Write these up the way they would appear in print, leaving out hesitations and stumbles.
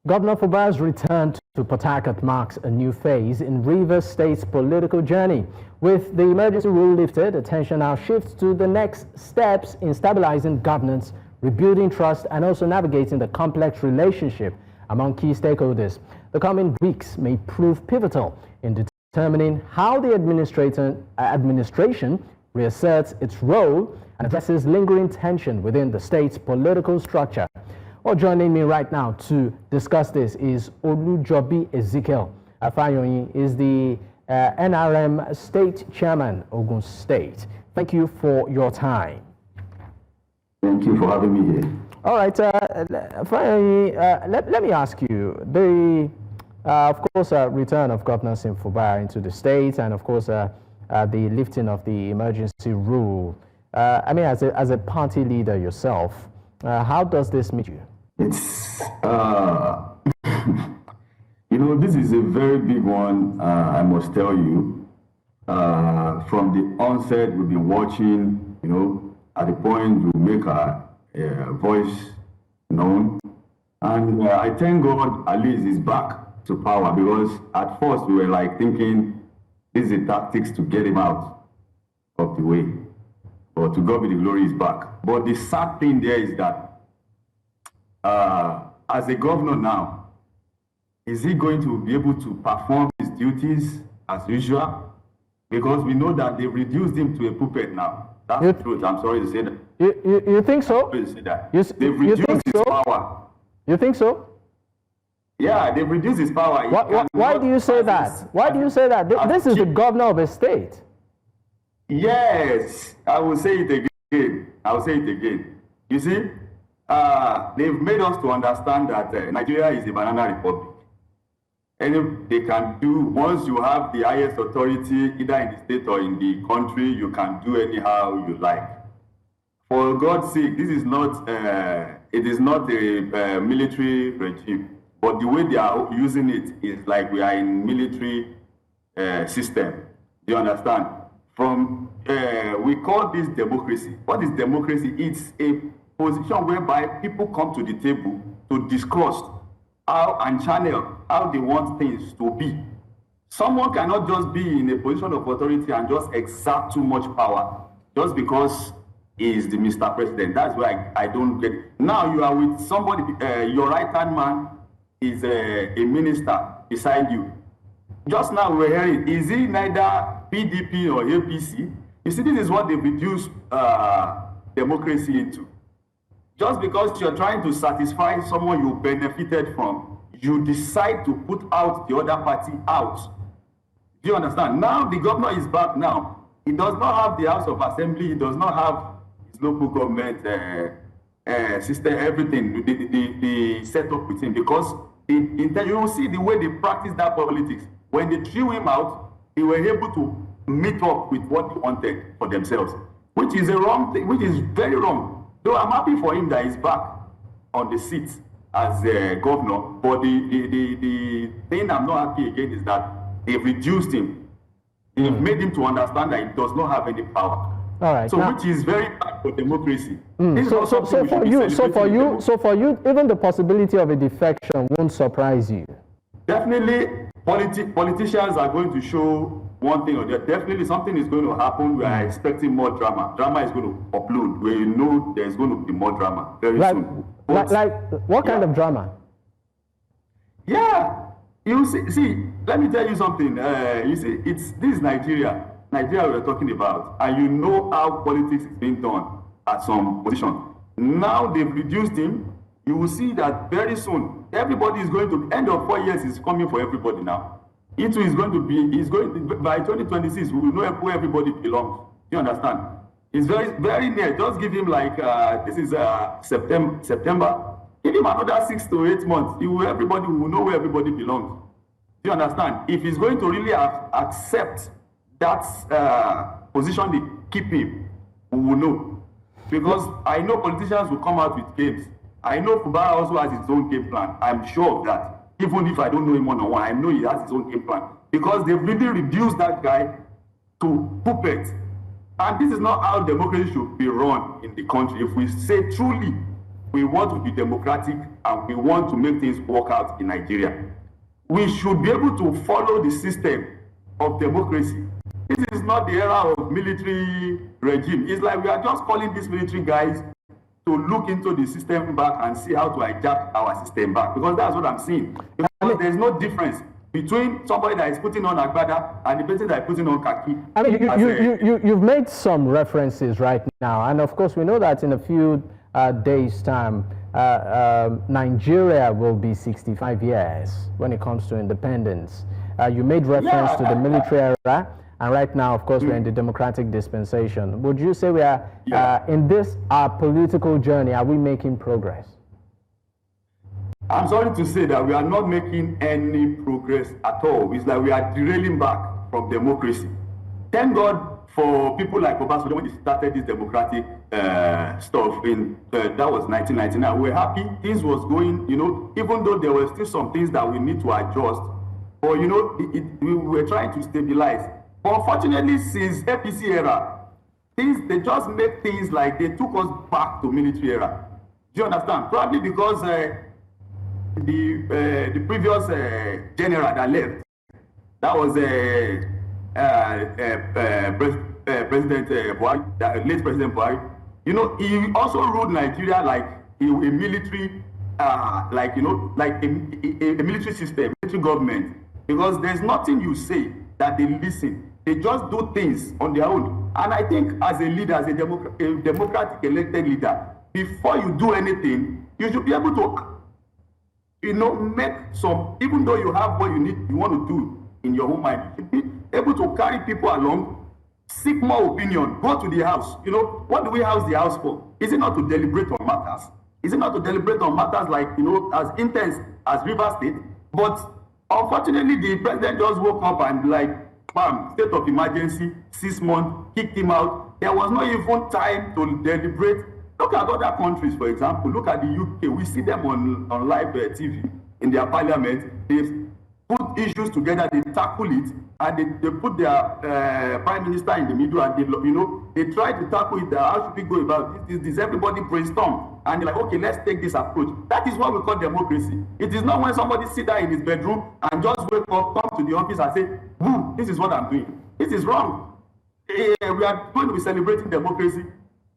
Governor Fubara's return to Port Harcourt marks a new phase in Rivers State's political journey. With the emergency rule lifted, attention now shifts to the next steps in stabilizing governance, rebuilding trust, and also navigating the complex relationship among key stakeholders. The coming weeks may prove pivotal in determining how the administration reasserts its role and addresses lingering tension within the state's political structure. Well, joining me right now to discuss this is Olujobi Ezekiel-Fayoyin, is the NRM State Chairman, Ogun State. Thank you for your time. Thank you for having me here. All right, Fayoyin, let me ask you, the, of course, return of Governor Fubara into the state, and of course, the lifting of the emergency rule. I mean, as a party leader yourself, how does this meet you? It's, you know, this is a very big one, I must tell you. From the onset, we've been watching, you know, at the point we make our voice known. And I thank God at least he's back to power, because at first we were like thinking, this is the tactics to get him out of the way. But to God be the glory, he's back. But the sad thing there is that as a governor now, is he going to be able to perform his duties as usual? Because we know that they've reduced him to a puppet now. That's the truth. I'm sorry to say that. You think so? I'm sorry to say that. They've reduced his power. You think so? Yeah, they've reduced his power. Why do you say that? Why do you say that? This is the governor of a state. Yes, I will say it again. I will say it again. You see, they've made us to understand that Nigeria is a banana republic. And they can do, once you have the highest authority, either in the state or in the country, you can do anyhow you like. For God's sake, this is not, it is not a military regime, but the way they are using it is like we are in military system. Do you understand? From, we call this democracy. What is democracy? It's a position whereby people come to the table to discuss how and channel how they want things to be. Someone cannot just be in a position of authority and just exert too much power just because he is the Mr. President. That's why I don't get it. Now you are with somebody, your right-hand man is a minister beside you. Just now we were hearing, is he neither PDP or APC? You see, this is what they reduce democracy into. Just because you're trying to satisfy someone you benefited from, you decide to put out the other party out. Do you understand? Now the governor is back now. He does not have the House of Assembly. He does not have his local government system, everything, the setup with him. Because you will see the way they practice that politics. When they threw him out, they were able to meet up with what they wanted for themselves, which is a wrong thing, which is very wrong. Though I'm happy for him that he's back on the seat as governor, but the thing I'm not happy again is that they've reduced him. They've made him to understand that he does not have any power. All right. So which is very bad for democracy. So for you, even the possibility of a defection won't surprise you. Definitely, politicians are going to show one thing or the other. Definitely something is going to happen. We are expecting more drama. Drama is going to upload. We know there's going to be more drama very soon. But, like what kind of drama? Yeah, you see, let me tell you something. You see, this is Nigeria we're talking about, and you know how politics is being done at some position. Now they've reduced him. You will see that very soon everybody is going to, end of 4 years is coming for everybody now. It is going to be, by 2026, we will know where everybody belongs. You understand? It's very, very near. Just give him like, this is September. Give him another 6 to 8 months. Everybody will know where everybody belongs. You understand? If he's going to really accept that position they keep him, we will know. Because I know politicians will come out with games. I know Fubara also has his own game plan. I'm sure of that. Even if I don't know him one-on-one, I know he has his own game plan. Because they've really reduced that guy to puppet. And this is not how democracy should be run in the country. If we say truly, we want to be democratic and we want to make things work out in Nigeria, we should be able to follow the system of democracy. This is not the era of military regime. It's like we are just calling these military guys to look into the system back and see how to hijack our system back, because that's what I'm seeing. Because there's no difference between somebody that is putting on agbada and the person that is putting on khaki. I mean, you've made some references right now, and of course we know that in a few days' time, Nigeria will be 65 years when it comes to independence. You made reference to the military era, and right now, of course, we're in the democratic dispensation. Would you say we are, in this political journey, are we making progress? I'm sorry to say that we are not making any progress at all. It's like we are derailing back from democracy. Thank God for people like Obasanjo when they started this democratic stuff in, that was 1999. We're happy things was going, you know, even though there were still some things that we need to adjust. But, you know, we were trying to stabilize. But unfortunately, since APC era, they just make things like they took us back to military era. Do you understand? Probably because the previous general that left, that was President Buhari, late President Buhari. You know, he also ruled Nigeria like a military, like, you know, like a military system, military government. Because there's nothing you say that they listen. They just do things on their own. And I think as a leader, as a democratic elected leader, before you do anything, you should be able to, you know, make some, even though you have what you need, you want to do in your own mind, you should be able to carry people along, seek more opinion, go to the house. You know, what do we house the house for? Is it not to deliberate on matters? Is it not to deliberate on matters like, you know, as intense as River State? But unfortunately, the president just woke up and like, bam, state of emergency, 6 months, kicked him out. There was no even time to deliberate. Look at other countries, for example. Look at the UK. We see them on live TV in their parliament. They've put issues together, they tackle it, and they put their prime minister in the middle, and they, you know, they try to tackle it. How should we go about this? Everybody brainstorm, and they're like, okay, let's take this approach. That is what we call democracy. It is not when somebody sit there in his bedroom and just wake up, come to the office and say, "Woo, this is what I'm doing." This is wrong. We are going to be celebrating democracy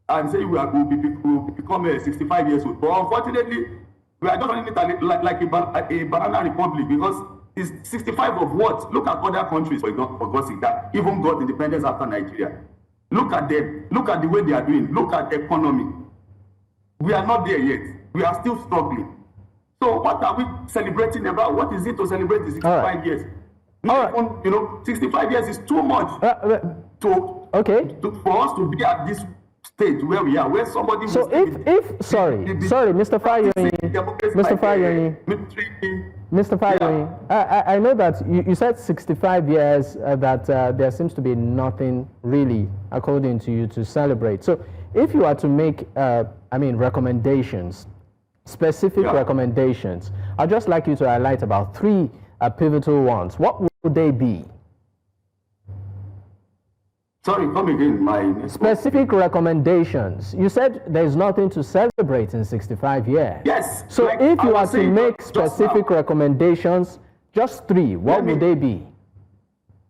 and say we will become 65 years old. But unfortunately, we are just running it like a banana republic, because it's 65 of what? Look at other countries, for God's sake, that even got independence after Nigeria. Look at them. Look at the way they are doing. Look at the economy. We are not there yet. We are still struggling. So what are we celebrating about? What is it to celebrate the 65 years? Not even, you know, 65 years is too much for us to be at this stage where we are, where somebody. So sorry, Mr. Fayoyin, I know that you said 65 years, that there seems to be nothing really, according to you, to celebrate. So if you are to make, recommendations, specific recommendations, I'd just like you to highlight about 3 pivotal ones. What would they be? Sorry, come again. Specific recommendations. You said there's nothing to celebrate in 65 years. Yes. So like if you are to make specific recommendations, just 3, what would they be?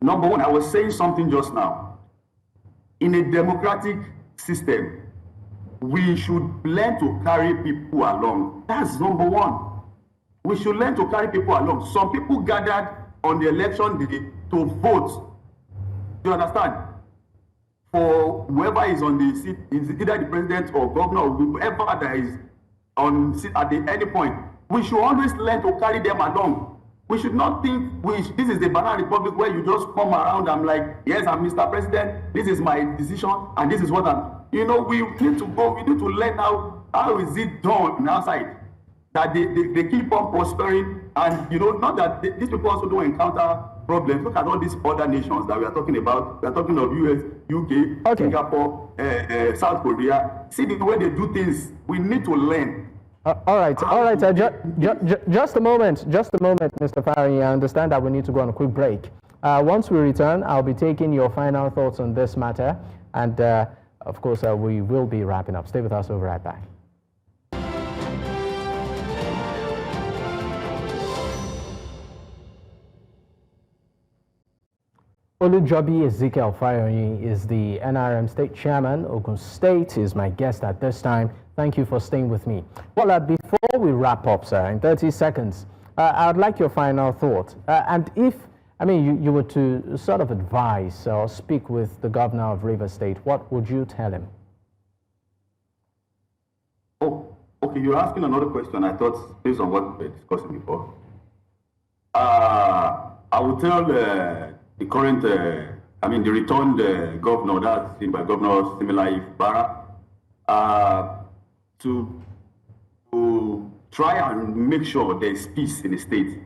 Number 1, I was saying something just now. In a democratic system, we should learn to carry people along. That's number 1. We should learn to carry people along. Some people gathered on the election day to vote. Do you understand? For whoever is on the seat, is either the president or governor or whoever that is on seat at any point, we should always learn to carry them along. We should not think this is the banana republic where you just come around and like, yes, I'm Mr. President, this is my decision, and this is what I'm. You know, we need to go, we need to learn how is it done outside. That they keep on prospering, and you know, not that these people also don't encounter problems. Look at all these other nations that we are talking about. We are talking of US, UK, Singapore, South Korea. See the way they do things. We need to learn. All right. Just a moment, Mr. Fayoyin. I understand that we need to go on a quick break. Once we return, I'll be taking your final thoughts on this matter, and of course, we will be wrapping up. Stay with us. We'll be right back. Olujobi Ezekiel-Fayoyin is the NRM State Chairman. Ogun State is my guest at this time. Thank you for staying with me. Well, before we wrap up, sir, in 30 seconds, I would like your final thought. And if, you were to sort of advise or speak with the governor of Rivers State, what would you tell him? Oh, okay, you're asking another question. I thought, based on what we were discussing before. I would tell the current, the returned governor, that's by Governor Siminalayi Fubara, to try and make sure there is peace in the state,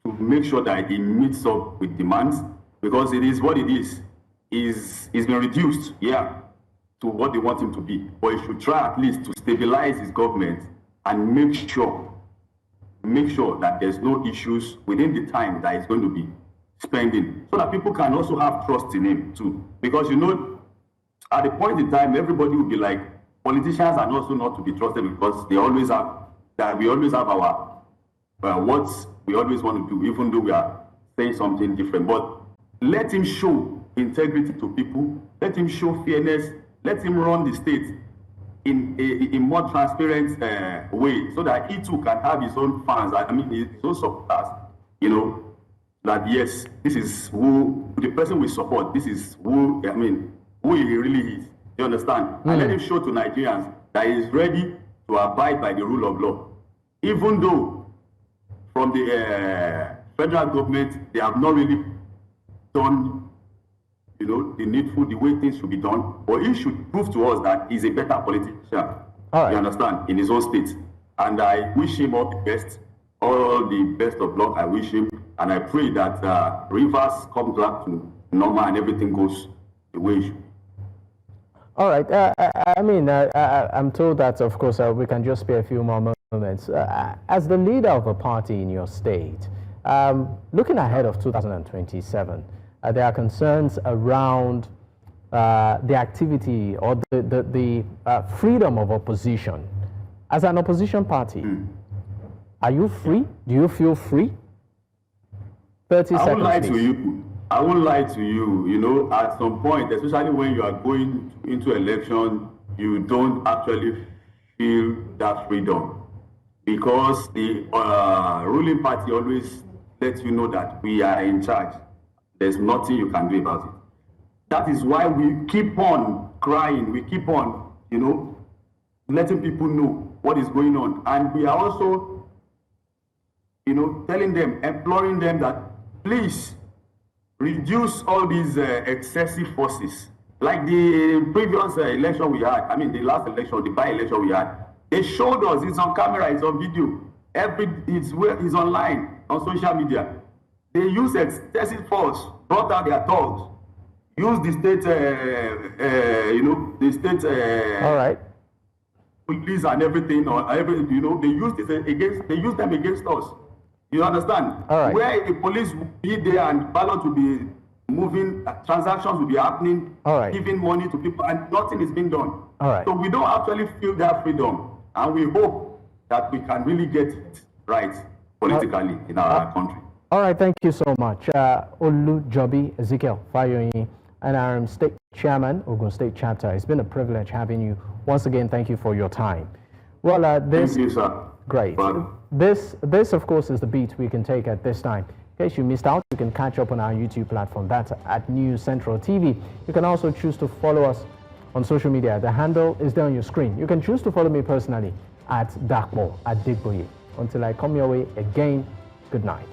to make sure that it meets up with demands, because it is what it is. It's been reduced, to what they want him to be. But he should try at least to stabilize his government and make sure that there's no issues within the time that he's going to be spending, so that people can also have trust in him too. Because at the point in time, everybody will be like, politicians are also not to be trusted, because we always have our what we always want to do, even though we are saying something different. But let him show integrity to people, let him show fairness, let him run the state in a more transparent way, so that he too can have his own fans, his own supporters, that yes, this is who the person we support, this is who he really is. You understand? And let him show to Nigerians that he is ready to abide by the rule of law, even though from the federal government they have not really done the needful, the way things should be done. But he should prove to us that he's a better politician. All right. You understand? In his own state. And I wish him all the best of luck. I wish him, and I pray that Rivers comes back to normal and everything goes the way it should. All right. I'm told that, of course, we can just spare a few more moments. As the leader of a party in your state, looking ahead of 2027, there are concerns around the activity or the freedom of opposition. As an opposition party, are you free? Do you feel free? 30 seconds. I won't lie to you. At some point, especially when you are going into election, you don't actually feel that freedom, because the ruling party always lets you know that we are in charge. There's nothing you can do about it. That is why we keep on crying. We keep on, letting people know what is going on. And we are also, telling them, imploring them that please reduce all these excessive forces. Like the previous election we had, the last election, the by-election we had, they showed us, it's on camera, it's on video, it's online, on social media. They use excessive force, brought out their thugs, use the state, all right, police and everything, they use them against us. You understand? All right. Where the police will be there and ballot will be moving, transactions will be happening, all right, giving money to people, and nothing is being done. All right. So we don't actually feel that freedom, and we hope that we can really get it right politically in our country. All right, thank you so much. Olujobi Ezekiel-Fayoyin, NRM State Chairman, Ogun State Chapter. It's been a privilege having you. Once again, thank you for your time. Well, thank you, sir. Great. This, of course, is the beat we can take at this time. In case you missed out, you can catch up on our YouTube platform. That's at News Central TV. You can also choose to follow us on social media. The handle is there on your screen. You can choose to follow me personally at Dakmo at Digboye. Until I come your way again, good night.